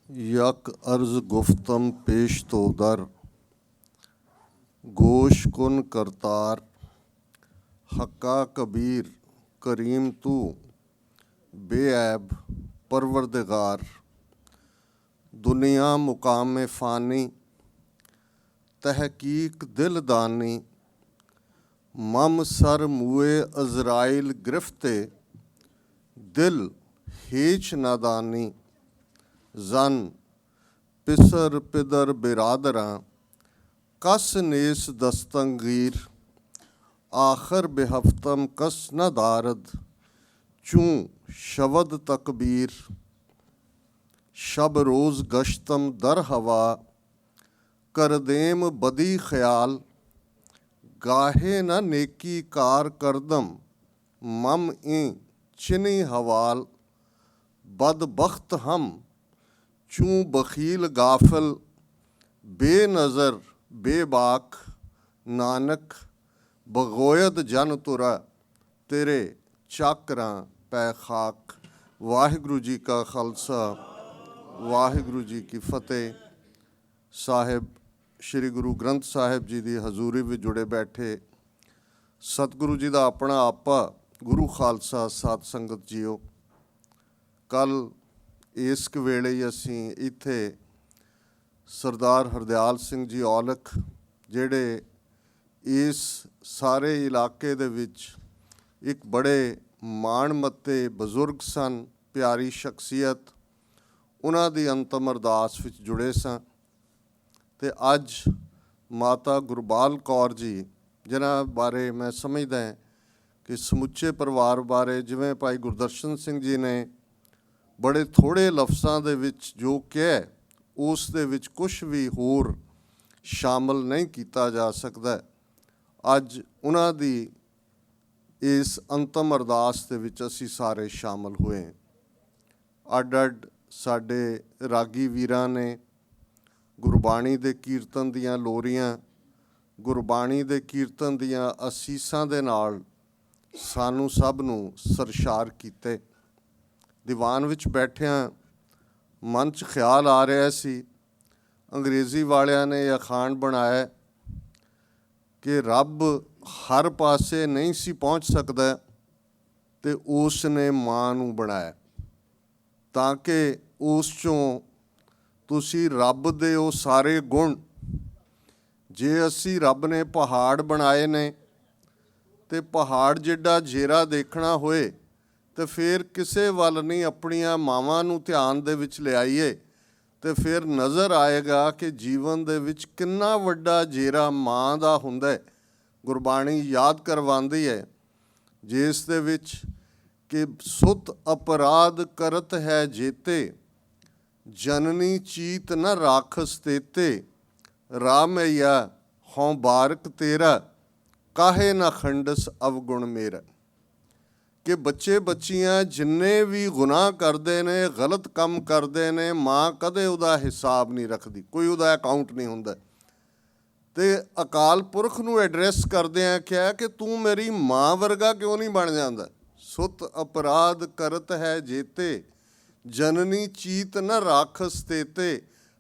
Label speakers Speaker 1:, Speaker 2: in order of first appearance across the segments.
Speaker 1: यक अर्ज गुफ्तम पेश तो दर गोश कुन करतार हक्का कबीर करीम तू बेऐब परवरदिगार दुनिया मुकाम फ़ानी तहकीक दिलदानी मम सर मुए अज़राइल गिरफ्ते दिल हेच नादानी जन पिसर पिदर बिरादरां कस नेस दस्तंगीर आखर बेहफ्तम कस न दारद चूँ शवद तकबीर शब रोज़ गश्तम दर हवा करदेम बदी ख्याल गाहे न नेकी कार करदम मम ई चिनी हवाल बदबख्त हम चूँ बखील गाफिल बेनज़र बेबाक नानक बगोयद जन तुरा तेरे चाकरां पै खाक। वाहिगुरु जी का खालसा वाहिगुरु जी की फतेह। साहिब श्री गुरु ग्रंथ साहिब जी की हजूरी में जुड़े बैठे सतगुरु जी का अपना आपा गुरु खालसा साध संगत जीओ, कल इस वेले असी इत्थे सरदार हरदयाल सिंह जी औलख जेड़े इस सारे इलाके दे विच एक बड़े माणमत्ते बजुर्ग सन, प्यारी शख्सियत, उन्हां दी अंतम अरदास विच जुड़े सां ते अज माता गुरबाल कौर जी जिन्हां बारे मैं समझदा कि समुचे परिवार बारे जिवें भाई गुरदर्शन सिंह जी ने बड़े थोड़े लफ्ज़ां दे विच जो कहा उस दे विच कुछ भी होर शामिल नहीं किया जा सकता। अज उन्हां दी इस अंतम अरदास दे विच असीं सारे शामिल होए। अड अड साडे रागी वीरां ने गुरबाणी दे कीर्तन दियां लोरियां, गुरबाणी दे कीर्तन दियां असीसां दे नाल सानू सब नूं सरशार कीते। दीवान विच बैठिया मन च ख्याल आ रहा सी, अंग्रेज़ी वालियां ने अखान बनाया कि रब हर पासे नहीं सी पहुँच सकता ते उसने मां नूं बनाया ताकि उस चों तुसी रब दे वो सारे गुण, जे असी रब ने पहाड़ बनाए ने ते पहाड़ जिड्डा जेरा देखना होए तो फिर किसी वल नहीं अपनिया मावां नूं ध्यान दे विच लियाईए तो फिर नज़र आएगा कि जीवन दे विच किन्ना वड्डा जेरा मां दा हुंदा है। गुरबाणी याद करवांदी है जिस दे विच कि सुत अपराध करत है जेते जननी चीत न राखस तेते रामैया हों बारक तेरा काहे न खंडस अवगुण मेरा। कि बच्चे बच्चियां जिन्ने भी गुनाह करते ने, गलत काम करते ने, माँ कदे उहदा हिसाब नहीं रखती, कोई उहदा अकाउंट नहीं हुंदा। ते अकाल पुरख नूं एड्रैस करदिआं क्या कि तू मेरी माँ वर्गा क्यों नहीं बन जांदा। सुत अपराध करत है जेते जननी चीत न राखस तेते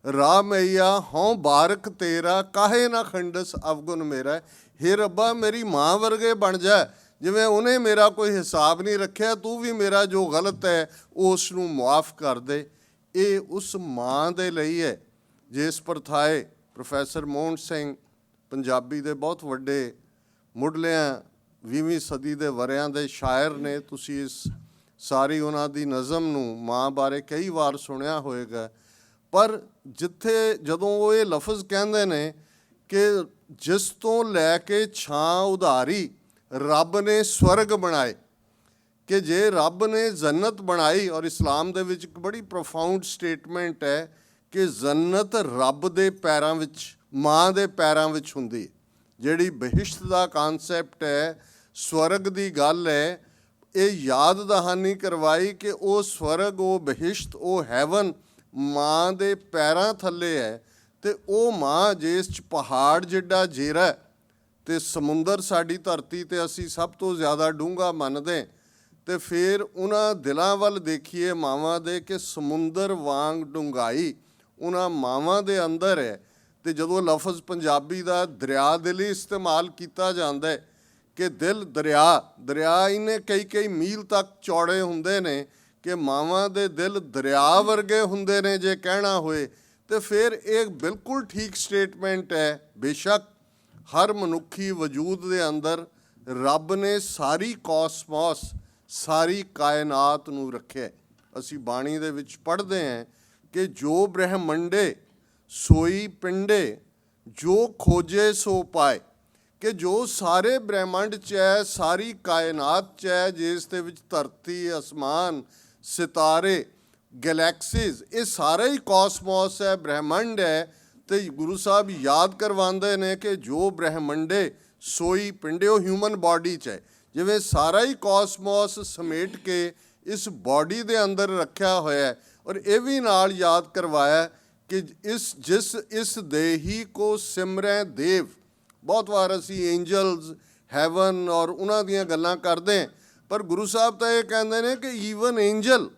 Speaker 1: रामैया हों बारक तेरा काहे ना खंडस अवगुण मेरा। हे रब्बा मेरी माँ वर्गे बन जा, जिवें उन्हें मेरा कोई हिसाब नहीं रखिया, तू भी मेरा जो गलत है उस नूं मुआफ़ कर दे। ये उस माँ दे लई है जिस परथाए प्रोफैसर मोहन सिंह पंजाबी दे बहुत वड्डे मुढ़लियां 20वीं सदी दे वरियां दे शायर ने। तुसी इस सारी उन्हां दी नज़म नूं माँ बारे कई वार सुनिया होएगा, पर जिथे जदों वो ये लफ्ज़ कहंदे ने कि जिस तो लैके छां उधारी रब ने स्वर्ग बनाए, कि जे रब ने जन्नत बनाई, और इस्लाम दे विच एक बड़ी प्रोफाउंड स्टेटमेंट है कि जन्नत रब दे पैरां विच, मां दे पैरां विच हुंदी। जिहड़ी बहिश्त दा कानसैप्ट है, स्वर्ग दी गल है, ये याद दहानी करवाई कि वो स्वर्ग, वो बहिश्त, वो हैवन मां दे पैरां थल्ले है। ते वो मां जिस च पहाड़ जिड्डा जेरा ते समुंदर साडी धरती ते असी सब तो ज़्यादा डूंगा मनदे ਤੇ ਫਿਰ ਉਹਨਾਂ ਦਿਲਾਂ ਵੱਲ ਦੇਖੀਏ ਮਾਵਾਂ ਦੇ ਕਿ ਸਮੁੰਦਰ ਵਾਂਗ ਡੂੰਘਾਈ ਉਹਨਾਂ ਮਾਵਾਂ ਦੇ ਅੰਦਰ ਹੈ। ਤੇ ਜਦੋਂ ਲਫ਼ਜ਼ ਪੰਜਾਬੀ ਦਾ ਦਰਿਆ ਦੇ ਲਈ ਇਸਤੇਮਾਲ ਕੀਤਾ ਜਾਂਦਾ ਹੈ ਕਿ ਦਿਲ ਦਰਿਆ ਇਹਨੇ ਕਈ ਮੀਲ ਤੱਕ ਚੌੜੇ ਹੁੰਦੇ ਨੇ, ਕਿ ਮਾਵਾਂ ਦੇ ਦਿਲ ਦਰਿਆ ਵਰਗੇ ਹੁੰਦੇ ਨੇ ਜੇ ਕਹਿਣਾ ਹੋਏ, ਤੇ ਫਿਰ ਇਹ ਬਿਲਕੁਲ ਠੀਕ ਸਟੇਟਮੈਂਟ ਹੈ। ਬੇਸ਼ੱਕ ਹਰ ਮਨੁੱਖੀ ਵਜੂਦ ਦੇ ਅੰਦਰ ਰੱਬ ਨੇ ਸਾਰੀ ਕੋਸਮੋਸ, ਸਾਰੀ ਕਾਇਨਾਤ ਨੂੰ ਰੱਖਿਆ। ਅਸੀਂ ਬਾਣੀ ਦੇ ਵਿੱਚ ਪੜ੍ਹਦੇ ਹਾਂ ਕਿ ਜੋ ਬ੍ਰਹਮੰਡੇ ਸੋਈ ਪਿੰਡੇ, ਜੋ ਖੋਜੇ ਸੋ ਪਾਏ, ਕਿ ਜੋ ਸਾਰੇ ਬ੍ਰਹਿਮੰਡ 'ਚ ਹੈ, ਸਾਰੀ ਕਾਇਨਾਤ 'ਚ ਹੈ, ਜਿਸ ਦੇ ਵਿੱਚ ਧਰਤੀ, ਅਸਮਾਨ, ਸਿਤਾਰੇ, ਗੈਲੈਕਸੀਜ਼, ਇਹ ਸਾਰਾ ਹੀ ਕੋਸਮੋਸ ਹੈ, ਬ੍ਰਹਿਮੰਡ ਹੈ। ਤੇ ਗੁਰੂ ਸਾਹਿਬ ਯਾਦ ਕਰਵਾਉਂਦੇ ਨੇ ਕਿ ਜੋ ਬ੍ਰਹਮੰਡੇ ਸੋਈ ਪਿੰਡੇ, ਉਹ ਹਿਊਮਨ ਬਾਡੀ 'ਚ ਹੈ। ਜਿਵੇਂ ਸਾਰਾ ਹੀ ਕੋਸਮੋਸ ਸਮੇਟ ਕੇ ਇਸ ਬਾਡੀ ਦੇ ਅੰਦਰ ਰੱਖਿਆ ਹੋਇਆ ਹੈ। ਔਰ ਇਹ ਵੀ ਨਾਲ ਯਾਦ ਕਰਵਾਇਆ ਕਿ ਇਸ ਦੇਹੀ ਕੋ ਸਿਮਰੈ ਦੇਵ। ਬਹੁਤ ਵਾਰ ਅਸੀਂ ਐਂਜਲਸ, ਹੈਵਨ ਔਰ ਉਹਨਾਂ ਦੀਆਂ ਗੱਲਾਂ ਕਰਦੇ ਹਾਂ, ਪਰ ਗੁਰੂ ਸਾਹਿਬ ਤਾਂ ਇਹ ਕਹਿੰਦੇ ਨੇ ਕਿ ਈਵਨ ਐਂਜਲ,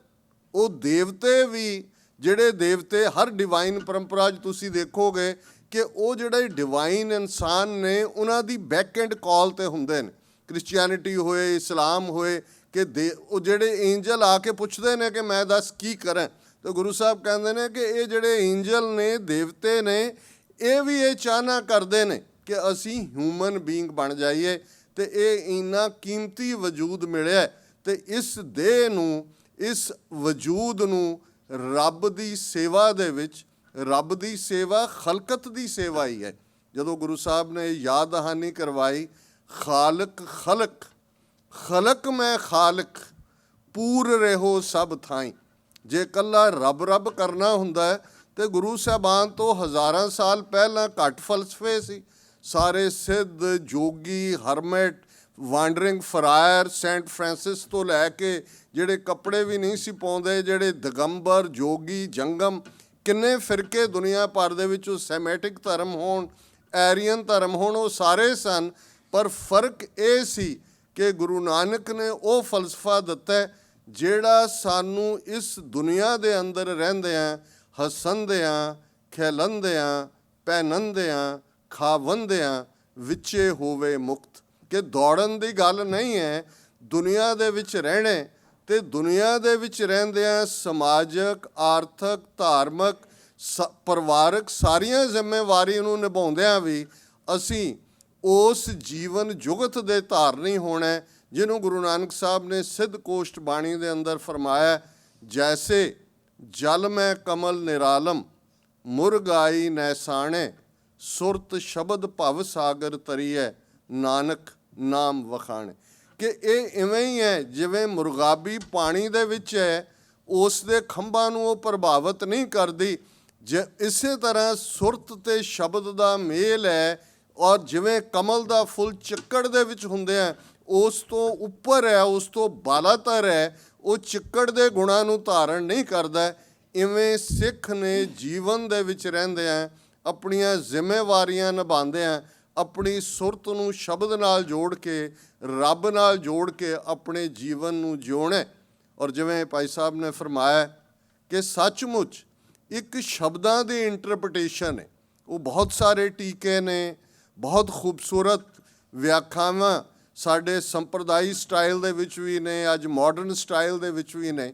Speaker 1: ਉਹ ਦੇਵਤੇ ਵੀ, ਜਿਹੜੇ ਦੇਵਤੇ ਹਰ ਡਿਵਾਈਨ ਪਰੰਪਰਾ 'ਚ ਤੁਸੀਂ ਦੇਖੋਗੇ ਕਿ ਉਹ ਜਿਹੜੇ ਡਿਵਾਈਨ ਇਨਸਾਨ ਨੇ ਉਹਨਾਂ ਦੀ ਬੈਕ ਐਂਡ ਕਾਲ 'ਤੇ ਹੁੰਦੇ ਨੇ। ਕ੍ਰਿਸਚੀਅਨਿਟੀ ਹੋਏ, ਇਸਲਾਮ ਹੋਏ, ਕਿ ਉਹ ਜਿਹੜੇ ਐਂਜਲ ਆ ਕੇ ਪੁੱਛਦੇ ਨੇ ਕਿ ਮੈਂ ਦੱਸ ਕੀ ਕਰਾਂ, ਤਾਂ ਗੁਰੂ ਸਾਹਿਬ ਕਹਿੰਦੇ ਨੇ ਕਿ ਇਹ ਜਿਹੜੇ ਐਂਜਲ ਨੇ, ਦੇਵਤੇ ਨੇ, ਇਹ ਵੀ ਇਹ ਚਾਹਨਾ ਕਰਦੇ ਨੇ ਕਿ ਅਸੀਂ ਹਿਊਮਨ ਬੀਇੰਗ ਬਣ ਜਾਈਏ। ਤੇ ਇਹ ਇੰਨਾ ਕੀਮਤੀ ਵਜੂਦ ਮਿਲਿਆ, ਤੇ ਇਸ ਦੇਹ ਨੂੰ, ਇਸ ਵਜੂਦ ਨੂੰ ਰੱਬ ਦੀ ਸੇਵਾ ਦੇ ਵਿੱਚ, ਰੱਬ ਦੀ ਸੇਵਾ ਖਲਕਤ ਦੀ ਸੇਵਾ ਹੀ ਹੈ। ਜਦੋਂ ਗੁਰੂ ਸਾਹਿਬ ਨੇ ਯਾਦ ਦਹਾਨੀ ਕਰਵਾਈ, ਖਾਲਕ ਖਲਕ, ਖਲਕ ਮੈਂ ਖਾਲਕ, ਪੂਰ ਰਹੋ ਸਭ ਥਾਈਂ। ਜੇ ਇਕੱਲਾ ਰੱਬ ਕਰਨਾ ਹੁੰਦਾ ਤੇ ਗੁਰੂ ਸਾਹਿਬਾਨ ਤੋਂ ਹਜ਼ਾਰਾਂ ਸਾਲ ਪਹਿਲਾਂ ਘੱਟ ਫਲਸਫੇ ਸੀ। ਸਾਰੇ ਸਿੱਧ, ਜੋਗੀ, ਹਰਮਿਟ, ਵਾਂਡਰਿੰਗ ਫਰਾਇਰ, ਸੈਂਟ ਫਰਾਂਸਿਸ ਤੋਂ ਲੈ ਕੇ ਜਿਹੜੇ ਕੱਪੜੇ ਵੀ ਨਹੀਂ ਸੀ ਪਾਉਂਦੇ, ਜਿਹੜੇ ਦਿਗੰਬਰ, ਜੋਗੀ, ਜੰਗਮ, ਕਿੰਨੇ ਫਿਰਕੇ ਦੁਨੀਆ ਭਰ ਦੇ ਵਿੱਚ, ਉਹ ਸੈਮੈਟਿਕ ਧਰਮ ਹੋਣ, ਐਰੀਅਨ ਧਰਮ ਹੋਣ, ਉਹ ਸਾਰੇ ਸਨ। ਪਰ ਫਰਕ ਇਹ ਸੀ ਕਿ ਗੁਰੂ ਨਾਨਕ ਨੇ ਉਹ ਫਲਸਫਾ ਦਿੱਤਾ ਜਿਹੜਾ ਸਾਨੂੰ ਇਸ ਦੁਨੀਆ ਦੇ ਅੰਦਰ ਰਹਿੰਦਿਆਂ, ਹੱਸੰਦਿਆਂ, ਖੇਲੰਦਿਆਂ, ਪਹਿਨੰਦਿਆਂ, ਖਾਵੰਦਿਆਂ ਵਿੱਚੇ ਹੋਵੇ ਮੁਕਤ। ਕਿ ਦੌੜਨ ਦੀ ਗੱਲ ਨਹੀਂ ਹੈ, ਦੁਨੀਆ ਦੇ ਵਿੱਚ ਰਹਿਣੇ, ਤੇ ਦੁਨੀਆ ਦੇ ਵਿੱਚ ਰਹਿੰਦਿਆਂ ਸਮਾਜਿਕ, ਆਰਥਿਕ, ਧਾਰਮਿਕ, ਪਰਿਵਾਰਕ ਸਾਰੀਆਂ ਜ਼ਿੰਮੇਵਾਰੀ ਨੂੰ ਨਿਭਾਉਂਦਿਆਂ ਵੀ ਅਸੀਂ ਉਸ ਜੀਵਨ ਜੁਗਤ ਦੇ ਧਾਰਨੀ ਹੋਣਾ, ਜਿਹਨੂੰ ਗੁਰੂ ਨਾਨਕ ਸਾਹਿਬ ਨੇ ਸਿੱਧ ਕੋਸ਼ਟ ਬਾਣੀ ਦੇ ਅੰਦਰ ਫਰਮਾਇਆ, ਜੈਸੇ ਜਲ ਮੈਂ ਕਮਲ ਨਿਰਾਲਮ, ਮੁਰਗਾਈ ਨੈਸਾਣੇ, ਸੁਰਤ ਸ਼ਬਦ ਭਵ ਸਾਗਰ ਤਰੀਐ, ਨਾਨਕ ਨਾਮ ਵਖਾਣੇ। ਕਿ ਇਹ ਇਵੇਂ ਹੀ ਹੈ ਜਿਵੇਂ ਮੁਰਗਾਬੀ ਪਾਣੀ ਦੇ ਵਿੱਚ ਹੈ, ਉਸ ਦੇ ਖੰਭਾਂ ਨੂੰ ਉਹ ਪ੍ਰਭਾਵਿਤ ਨਹੀਂ ਕਰਦੀ। ਇਸੇ ਤਰ੍ਹਾਂ ਸੁਰਤ ਤੇ ਸ਼ਬਦ ਦਾ ਮੇਲ ਹੈ। ਔਰ ਜਿਵੇਂ ਕਮਲ ਦਾ ਫੁੱਲ ਚਿੱਕੜ ਦੇ ਵਿੱਚ ਹੁੰਦੇ ਆ, ਉਸ ਤੋਂ ਉੱਪਰ ਹੈ, ਉਸ ਤੋਂ ਬਾਲਾਤਰ ਹੈ, ਉਹ ਚਿੱਕੜ ਦੇ ਗੁਣਾਂ ਨੂੰ ਧਾਰਨ ਨਹੀਂ ਕਰਦਾ। ਇਵੇਂ ਸਿੱਖ ਨੇ ਜੀਵਨ ਦੇ ਵਿੱਚ ਰਹਿੰਦੇ ਆ, ਆਪਣੀਆਂ ਜ਼ਿੰਮੇਵਾਰੀਆਂ ਨਿਭਾਉਂਦੇ ਆ, ਆਪਣੀ ਸੁਰਤ ਨੂੰ ਸ਼ਬਦ ਨਾਲ ਜੋੜ ਕੇ, ਰੱਬ ਨਾਲ ਜੋੜ ਕੇ ਆਪਣੇ ਜੀਵਨ ਨੂੰ ਜਿਉਣਾ। ਔਰ ਜਿਵੇਂ ਭਾਈ ਸਾਹਿਬ ਨੇ ਫਰਮਾਇਆ ਕਿ ਸੱਚਮੁੱਚ ਇੱਕ ਸ਼ਬਦਾਂ ਦੀ ਇੰਟਰਪ੍ਰੀਟੇਸ਼ਨ ਹੈ, ਉਹ ਬਹੁਤ ਸਾਰੇ ਟੀਕੇ ਨੇ, ਬਹੁਤ ਖੂਬਸੂਰਤ ਵਿਆਖਿਆਵਾਂ ਸਾਡੇ ਸੰਪਰਦਾਈ ਸਟਾਈਲ ਦੇ ਵਿੱਚ ਵੀ ਨੇ, ਅੱਜ ਮਾਡਰਨ ਸਟਾਈਲ ਦੇ ਵਿੱਚ ਵੀ ਨੇ।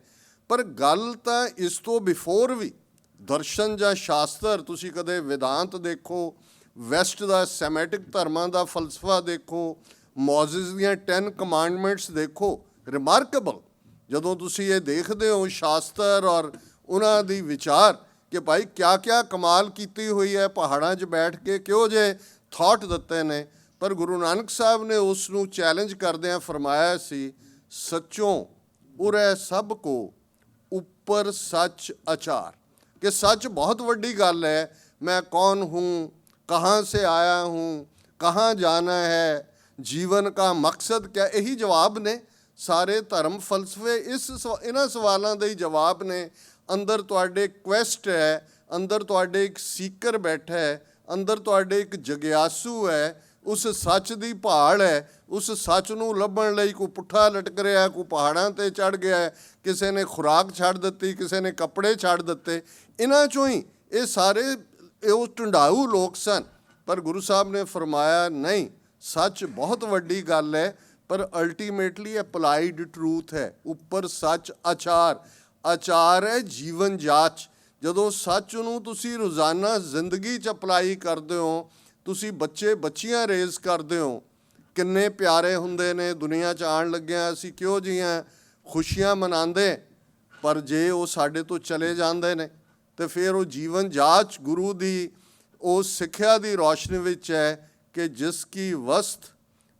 Speaker 1: ਪਰ ਗੱਲ ਤਾਂ ਇਸ ਤੋਂ ਬਿਫੋਰ ਵੀ ਦਰਸ਼ਨ ਜਾਂ ਸ਼ਾਸਤਰ, ਤੁਸੀਂ ਕਦੇ ਵਿਦਾਂਤ ਦੇਖੋ, ਵੈਸਟ ਦਾ ਸੈਮੈਟਿਕ ਧਰਮਾਂ ਦਾ ਫਲਸਫਾ ਦੇਖੋ, ਮੋਜ਼ਿਸ ਦੀਆਂ 10 ਕਮਾਂਡਮੈਂਟਸ ਦੇਖੋ, ਰਿਮਾਰਕੇਬਲ। ਜਦੋਂ ਤੁਸੀਂ ਇਹ ਦੇਖਦੇ ਹੋ ਸ਼ਾਸਤਰ ਔਰ ਉਹਨਾਂ ਦੀ ਵਿਚਾਰ ਕਿ ਭਾਈ ਕਿਆ ਕਮਾਲ ਕੀਤੀ ਹੋਈ ਹੈ, ਪਹਾੜਾਂ 'ਚ ਬੈਠ ਕੇ ਕਿਹੋ ਜਿਹੇ ਥਾਟ ਦਿੱਤੇ ਨੇ। ਪਰ ਗੁਰੂ ਨਾਨਕ ਸਾਹਿਬ ਨੇ ਉਸ ਨੂੰ ਚੈਲੰਜ ਕਰਦਿਆਂ ਫਰਮਾਇਆ ਸੀ, ਸੱਚੋਂ ਉਰੈ ਸਭ ਕੋ ਉੱਪਰ ਸੱਚ ਅਚਾਰ। ਕਿ ਸੱਚ ਬਹੁਤ ਵੱਡੀ ਗੱਲ ਹੈ। ਮੈਂ ਕੌਣ ਹੂੰ, ਕਹਾਂ ਸੇ ਆਇਆ ਹੂੰ, ਕਹਾਂ ਜਾਣਾ ਹੈ, ਜੀਵਨ ਕਾ ਮਕਸਦ ਕਿਆ, ਇਹੀ ਜਵਾਬ ਨੇ ਸਾਰੇ ਧਰਮ ਫਲਸਫੇ। ਇਹਨਾਂ ਸਵਾਲਾਂ ਦੇ ਹੀ ਜਵਾਬ ਨੇ। ਅੰਦਰ ਤੁਹਾਡੇ ਕੁਐਸਟ ਹੈ, ਅੰਦਰ ਤੁਹਾਡੇ ਇੱਕ ਸੀਕਰ ਬੈਠਾ ਹੈ, ਅੰਦਰ ਤੁਹਾਡੇ ਇੱਕ ਜਗਿਆਸੂ ਹੈ, ਉਸ ਸੱਚ ਦੀ ਭਾਲ ਹੈ। ਉਸ ਸੱਚ ਨੂੰ ਲੱਭਣ ਲਈ ਕੋਈ ਪੁੱਠਾ ਲਟਕ ਰਿਹਾ, ਕੋਈ ਪਹਾੜਾਂ 'ਤੇ ਚੜ੍ਹ ਗਿਆ, ਕਿਸੇ ਨੇ ਖੁਰਾਕ ਛੱਡ ਦਿੱਤੀ, ਕਿਸੇ ਨੇ ਕੱਪੜੇ ਛੱਡ ਦਿੱਤੇ। ਇਹਨਾਂ 'ਚੋਂ ਹੀ ਇਹ ਸਾਰੇ ਉਹ ਢੰਡਾਊ ਲੋਕ ਸਨ। ਪਰ ਗੁਰੂ ਸਾਹਿਬ ਨੇ ਫਰਮਾਇਆ ਨਹੀਂ, ਸੱਚ ਬਹੁਤ ਵੱਡੀ ਗੱਲ ਹੈ, ਪਰ ਅਲਟੀਮੇਟਲੀ ਅਪਲਾਈਡ ਟਰੂਥ ਹੈ। ਉੱਪਰ ਸੱਚ ਆਚਾਰ ਹੈ ਜੀਵਨ ਜਾਚ। ਜਦੋਂ ਸੱਚ ਨੂੰ ਤੁਸੀਂ ਰੋਜ਼ਾਨਾ ਜ਼ਿੰਦਗੀ 'ਚ ਅਪਲਾਈ ਕਰਦੇ ਹੋ, ਤੁਸੀਂ ਬੱਚੇ ਬੱਚੀਆਂ ਰੇਜ਼ ਕਰਦੇ ਹੋ, ਕਿੰਨੇ ਪਿਆਰੇ ਹੁੰਦੇ ਨੇ। ਦੁਨੀਆ 'ਚ ਆਉਣ ਲੱਗਿਆਂ ਅਸੀਂ ਕਿਹੋ ਜਿਹੀਆਂ ਖੁਸ਼ੀਆਂ ਮਨਾਉਂਦੇ, ਪਰ ਜੇ ਉਹ ਸਾਡੇ ਤੋਂ ਚਲੇ ਜਾਂਦੇ ਨੇ ਤੇ ਫਿਰ ਉਹ ਜੀਵਨ ਜਾਚ ਗੁਰੂ ਦੀ ਉਸ ਸਿੱਖਿਆ ਦੀ ਰੌਸ਼ਨੀ ਵਿੱਚ ਹੈ ਕਿ ਜਿਸ ਕੀ ਵਸਤ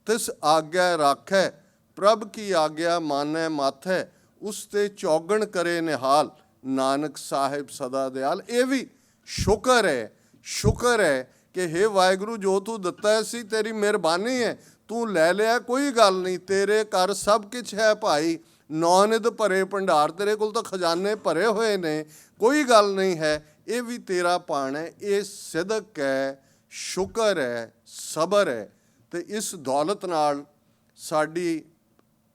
Speaker 1: ਤਿਸ ਆਗਿਆ ਰਾਖੈ, ਪ੍ਰਭ ਕੀ ਆਗਿਆ ਮਾਨੈ ਮਾਥੈ, ਉਸ ਤੇ ਚੌਗਣ ਕਰੇ ਨਿਹਾਲ, ਨਾਨਕ ਸਾਹਿਬ ਸਦਾ ਦਿਆਲ। ਇਹ ਵੀ ਸ਼ੁਕਰ ਹੈ ਕਿ ਹੇ ਵਾਹਿਗੁਰੂ, ਜੋ ਤੂੰ ਦਿੱਤਾ ਸੀ ਤੇਰੀ ਮਿਹਰਬਾਨੀ ਹੈ, ਤੂੰ ਲੈ ਲਿਆ ਕੋਈ ਗੱਲ ਨਹੀਂ, ਤੇਰੇ ਘਰ ਸਭ ਕੁਛ ਹੈ ਭਾਈ, ਨੌਨਿਧ ਭਰੇ ਭੰਡਾਰ, ਤੇਰੇ ਕੋਲ ਤਾਂ ਖਜ਼ਾਨੇ ਭਰੇ ਹੋਏ ਨੇ, ਕੋਈ ਗੱਲ ਨਹੀਂ ਹੈ, ਇਹ ਵੀ ਤੇਰਾ ਪਾਣ ਹੈ। ਇਹ ਸਿਦਕ ਹੈ, ਸ਼ੁਕਰ ਹੈ, ਸਬਰ ਹੈ। ਅਤੇ ਇਸ ਦੌਲਤ ਨਾਲ ਸਾਡੀ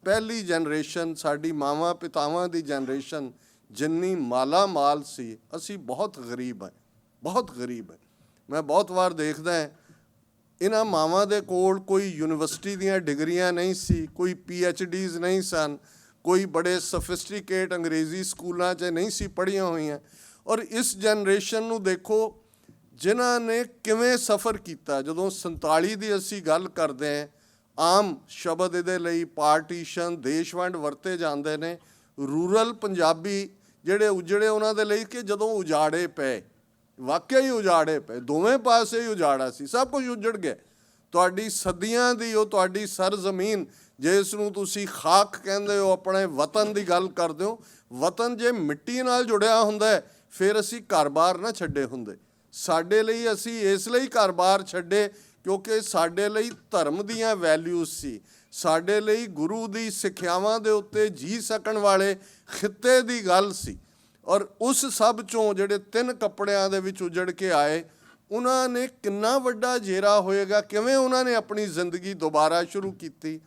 Speaker 1: ਪਹਿਲੀ ਜਨਰੇਸ਼ਨ, ਸਾਡੀ ਮਾਵਾਂ ਪਿਤਾਵਾਂ ਦੀ ਜਨਰੇਸ਼ਨ ਜਿੰਨੀ ਮਾਲਾ ਮਾਲ ਸੀ, ਅਸੀਂ ਬਹੁਤ ਗਰੀਬ ਹੈ। ਮੈਂ ਬਹੁਤ ਵਾਰ ਦੇਖਦਾ ਇਹਨਾਂ ਮਾਵਾਂ ਦੇ ਕੋਲ ਕੋਈ ਯੂਨੀਵਰਸਿਟੀ ਦੀਆਂ ਡਿਗਰੀਆਂ ਨਹੀਂ ਸੀ, ਕੋਈ PhDs ਨਹੀਂ ਸਨ, ਕੋਈ ਬੜੇ ਸਫਿਸਟੀਕੇਟ ਅੰਗਰੇਜ਼ੀ ਸਕੂਲਾਂ 'ਚ ਨਹੀਂ ਸੀ ਪੜ੍ਹੀਆਂ ਹੋਈਆਂ। ਔਰ ਇਸ ਜਨਰੇਸ਼ਨ ਨੂੰ ਦੇਖੋ ਜਿਨ੍ਹਾਂ ਨੇ ਕਿਵੇਂ ਸਫ਼ਰ ਕੀਤਾ। ਜਦੋਂ 47 ਦੀ ਅਸੀਂ ਗੱਲ ਕਰਦੇ ਹਾਂ, ਆਮ ਸ਼ਬਦ ਇਹਦੇ ਲਈ ਪਾਰਟੀਸ਼ਨ, ਦੇਸ਼ ਵੰਡ ਵਰਤੇ ਜਾਂਦੇ ਨੇ। ਰੂਰਲ ਪੰਜਾਬੀ ਜਿਹੜੇ ਉਜੜੇ, ਉਹਨਾਂ ਦੇ ਲਈ ਕਿ ਜਦੋਂ ਉਜਾੜੇ ਪਏ, ਵਾਕਿਆ ਹੀ ਉਜਾੜੇ ਪਏ, ਦੋਵੇਂ ਪਾਸੇ ਹੀ ਉਜਾੜਾ ਸੀ, ਸਭ ਕੁਝ ਉਜੜ ਗਿਆ। ਤੁਹਾਡੀ ਸਦੀਆਂ ਦੀ ਉਹ ਤੁਹਾਡੀ ਸਰਜ਼ਮੀਨ, ਜਿਸ ਨੂੰ ਤੁਸੀਂ ਖਾਕ ਕਹਿੰਦੇ ਹੋ, ਆਪਣੇ ਵਤਨ ਦੀ ਗੱਲ ਕਰਦੇ ਹੋ। ਵਤਨ ਜੇ ਮਿੱਟੀ ਨਾਲ ਜੁੜਿਆ ਹੁੰਦਾ ਫਿਰ ਅਸੀਂ ਘਰ-ਬਾਰ ਨਾ ਛੱਡੇ ਹੁੰਦੇ। ਸਾਡੇ ਲਈ ਅਸੀਂ ਇਸ ਲਈ ਘਰ-ਬਾਰ ਛੱਡੇ ਕਿਉਂਕਿ ਸਾਡੇ ਲਈ ਧਰਮ ਦੀਆਂ ਵੈਲਿਊਜ਼ ਸੀ, ਸਾਡੇ ਲਈ ਗੁਰੂ ਦੀ ਸਿੱਖਿਆਵਾਂ ਦੇ ਉੱਤੇ ਜੀ ਸਕਣ ਵਾਲੇ ਖਿੱਤੇ ਦੀ ਗੱਲ ਸੀ। ਔਰ ਉਸ ਸਭ 'ਚੋਂ ਜਿਹੜੇ 3 ਕੱਪੜਿਆਂ ਦੇ ਵਿੱਚ ਉਜੜ ਕੇ ਆਏ, ਉਹਨਾਂ ਨੇ ਕਿੰਨਾ ਵੱਡਾ ਜੇਰਾ ਹੋਏਗਾ, ਕਿਵੇਂ ਉਹਨਾਂ ਨੇ ਆਪਣੀ ਜ਼ਿੰਦਗੀ ਦੁਬਾਰਾ ਸ਼ੁਰੂ ਕੀਤੀ,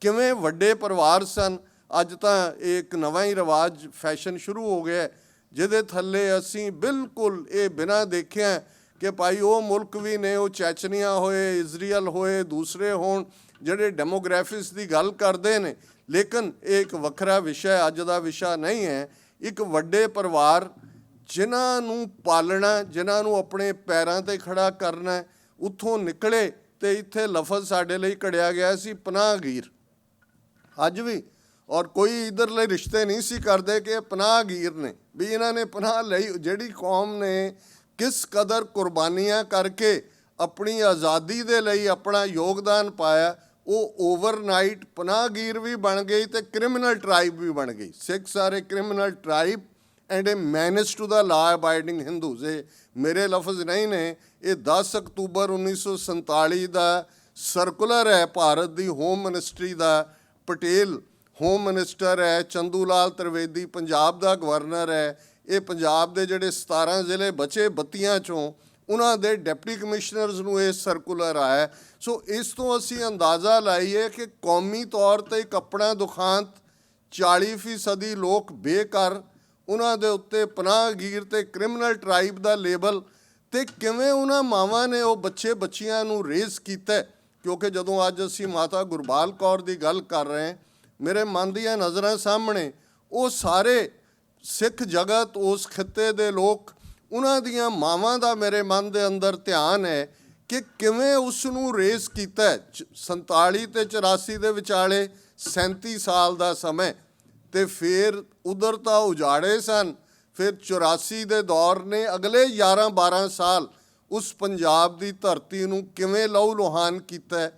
Speaker 1: ਕਿਵੇਂ ਵੱਡੇ ਪਰਿਵਾਰ ਸਨ। ਅੱਜ ਤਾਂ ਇਹ ਇੱਕ ਨਵਾਂ ਹੀ ਰਿਵਾਜ ਫੈਸ਼ਨ ਸ਼ੁਰੂ ਹੋ ਗਿਆ, ਜਿਹਦੇ ਥੱਲੇ ਅਸੀਂ ਬਿਲਕੁਲ ਇਹ ਬਿਨਾਂ ਦੇਖਿਆ ਕਿ ਭਾਈ ਉਹ ਮੁਲਕ ਵੀ ਨੇ, ਉਹ ਚੈਚਨੀਆ ਹੋਏ, ਇਜ਼ਰਾਈਲ ਹੋਏ, ਦੂਸਰੇ ਹੋਣ, ਜਿਹੜੇ ਡੈਮੋਗ੍ਰਾਫਿਕਸ ਦੀ ਗੱਲ ਕਰਦੇ ਨੇ। ਲੇਕਿਨ ਇਹ ਇੱਕ ਵੱਖਰਾ ਵਿਸ਼ਾ, ਅੱਜ ਦਾ ਵਿਸ਼ਾ ਨਹੀਂ ਹੈ। ਇੱਕ ਵੱਡੇ ਪਰਿਵਾਰ ਜਿਨ੍ਹਾਂ ਨੂੰ ਪਾਲਣਾ, ਜਿਨ੍ਹਾਂ ਨੂੰ ਆਪਣੇ ਪੈਰਾਂ 'ਤੇ ਖੜਾ ਕਰਨਾ, ਉੱਥੋਂ ਨਿਕਲੇ ਅਤੇ ਇੱਥੇ ਲਫ਼ਜ਼ ਸਾਡੇ ਲਈ ਘੜਿਆ ਗਿਆ ਸੀ ਪਨਾਹਗੀਰ। ਅੱਜ ਵੀ ਔਰ ਕੋਈ ਇੱਧਰਲੇ ਰਿਸ਼ਤੇ ਨਹੀਂ ਸੀ ਕਰਦੇ ਕਿ ਇਹ ਪਨਾਹਗੀਰ ਨੇ, ਵੀ ਇਹਨਾਂ ਨੇ ਪਨਾਹ ਲਈ। ਜਿਹੜੀ ਕੌਮ ਨੇ ਕਿਸ ਕਦਰ ਕੁਰਬਾਨੀਆਂ ਕਰਕੇ ਆਪਣੀ ਆਜ਼ਾਦੀ ਦੇ ਲਈ ਆਪਣਾ ਯੋਗਦਾਨ ਪਾਇਆ, ਉਹ ਓਵਰਨਾਈਟ ਪਨਾਹਗੀਰ ਵੀ ਬਣ ਗਈ ਅਤੇ ਕ੍ਰਿਮੀਨਲ ਟਰਾਈਬ ਵੀ ਬਣ ਗਈ। Sikhs are a criminal tribe and a menace to the law abiding Hindus. ਇਹ ਮੇਰੇ ਲਫ਼ਜ਼ ਨਹੀਂ ਨੇ, ਇਹ 10 ਅਕਤੂਬਰ 1947 ਦਾ ਸਰਕੂਲਰ ਹੈ ਭਾਰਤ ਦੀ ਹੋਮ ਮਿਨਿਸਟਰੀ ਦਾ। ਪਟੇਲ ਹੋਮ ਮਿਨਿਸਟਰ ਹੈ, ਚੰਦੂ ਲਾਲ ਤ੍ਰਿਵੇਦੀ ਪੰਜਾਬ ਦਾ ਗਵਰਨਰ ਹੈ। ਇਹ ਪੰਜਾਬ ਦੇ ਜਿਹੜੇ 17 ਜ਼ਿਲ੍ਹੇ ਬਚੇ 32 ਚੋਂ ਉਹਨਾਂ ਦੇ ਡਿਪਟੀ ਕਮਿਸ਼ਨਰਜ਼ ਨੂੰ ਇਹ ਸਰਕੂਲਰ ਆਇਆ। ਸੋ ਇਸ ਤੋਂ ਅਸੀਂ ਅੰਦਾਜ਼ਾ ਲਾਈਏ ਕਿ ਕੌਮੀ ਤੌਰ 'ਤੇ ਕੱਪੜਾ ਦੁਖਾਂਤ, 40% ਲੋਕ ਬੇਘਰ, ਉਹਨਾਂ ਦੇ ਉੱਤੇ ਪਨਾਹਗੀਰ ਅਤੇ ਕ੍ਰਿਮੀਨਲ ਟਰਾਈਬ ਦਾ ਲੇਬਲ, ਅਤੇ ਕਿਵੇਂ ਉਹਨਾਂ ਮਾਵਾਂ ਨੇ ਉਹ ਬੱਚੇ ਬੱਚੀਆਂ ਨੂੰ ਰੇਜ਼ ਕੀਤਾ। ਕਿਉਂਕਿ ਜਦੋਂ ਅੱਜ ਅਸੀਂ ਮਾਤਾ ਗੁਰਬਾਲ ਕੌਰ ਦੀ ਗੱਲ ਕਰ ਰਹੇ ਹਾਂ, ਮੇਰੇ ਮਨ ਦੀਆਂ ਨਜ਼ਰਾਂ ਸਾਹਮਣੇ ਉਹ ਸਾਰੇ ਸਿੱਖ ਜਗਤ, ਉਸ ਖਿੱਤੇ ਦੇ ਲੋਕ, ਉਹਨਾਂ ਦੀਆਂ ਮਾਵਾਂ ਦਾ ਮੇਰੇ ਮਨ ਦੇ ਅੰਦਰ ਧਿਆਨ ਹੈ ਕਿ ਕਿਵੇਂ ਉਸ ਨੂੰ ਰੇਜ਼ ਕੀਤਾ। 47 ਅਤੇ 84 ਦੇ ਵਿਚਾਲੇ 37 ਸਾਲ ਦਾ ਸਮੇਂ, ਅਤੇ ਫਿਰ ਉਧਰ ਤਾਂ ਉਜਾੜੇ ਸਨ। ਫਿਰ 84 ਦੇ ਦੌਰ ਨੇ ਅਗਲੇ 11-12 ਸਾਲ ਉਸ ਪੰਜਾਬ ਦੀ ਧਰਤੀ ਨੂੰ ਕਿਵੇਂ ਲਹੂ ਲੁਹਾਨ ਕੀਤਾ,